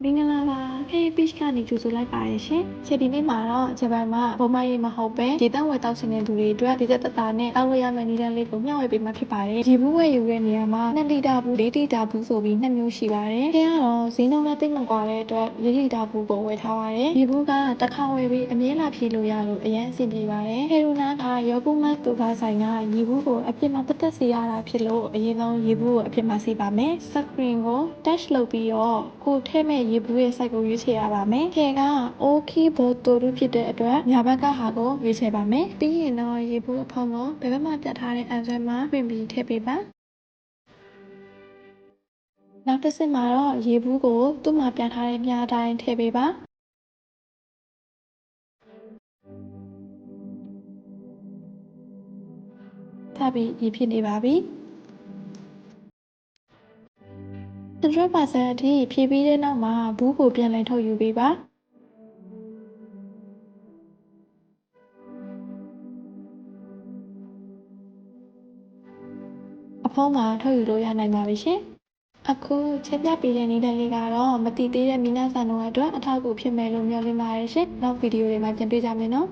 မင်္ဂလာပါ KPH ကနေကြိုဆိုလိုက်ပါတယ်ရှင်။ဒီနေ့မှာတော့ဂျပန်မှာဘုံမရေးမဟုတ်ပဲရေတောက်ဝယ်တောက်ဆင်တဲ့သူတွေအတွက်ဒီသက်တာနဲ့တောက်လို့ရမယ့်နည်းလမ်းလေးကိုမျှဝေပေးမှာဖြစ်ပါတယ်။ရေဘူးဝယ်ယူတဲ့နေရာမှာ2လီတာဘူး4လီတာဘူးဆိုပြီး2မျိုးရှိပါတယ်။ကတော့ဈေးနှုန်းနဲ့တိတ်မကွာတဲ့အတွက်4လီတာဘူးကိုဝယ်ထားပါတယ်။ရေဘူးကတစ်ခါဝယ်ပြီးအမြဲလာဖြည့်လို့ရလို့အရင်အဆင်ပြေပါတယ်။ဟေရိုနာကရောကူမတ်တူကဆိုင်ကရေဘူးကိုအပြစ်မှာတက်စီရတာဖြစ်လို့အရင်ဆုံးရေဘူးကိုအပြစ်မှာစီပါမယ်။ screen ကို touch လုပ်ပြီးတော့ကိုထည့်မဲ့ရေဘူးရဲ့ site ကိုရွေးချယ်ရပါမယ်။ထဲက Oki Botoru ဖြစ်တဲ့အတွက်ညာဘက်ကဟာကိုရွေးချယ်ပါမယ်။ပြီးရင်တော့ရေဘူးအဖုံးကိုဘယ်ဘက်မှပြတ်ထားတဲ့အန်ဆွဲမှာတွင်ပြီးထည့်ပေးပါ။နောက်တစ်ဆင့်မှာတော့ရေဘူးကိုသူ့မှာပြထားတဲ့မြားတိုင်းထည့်ပေးပါ။ထပ်ပြီးရေဖြစ်နေပါပြီ။100% အထိဖြည့်ပြီးတဲ့နောက်မှာဘူးကိုပြန်လည်ထုတ်ယူပေးပါအဖုံးမှာထုတ်ယူလို့ရနိုင်ပါပြီရှင်အခုချက်ပြပေးတဲ့နည်းလမ်းလေးကတော့မတည်သေးတဲ့မိနာဆန်တို့အတွက်အထောက်အကူဖြစ်မယ်လို့မျှော်လင့်ပါတယ်ရှင်နောက်ဗီဒီယိုတွေမှာပြန်တွေ့ကြမယ်နော်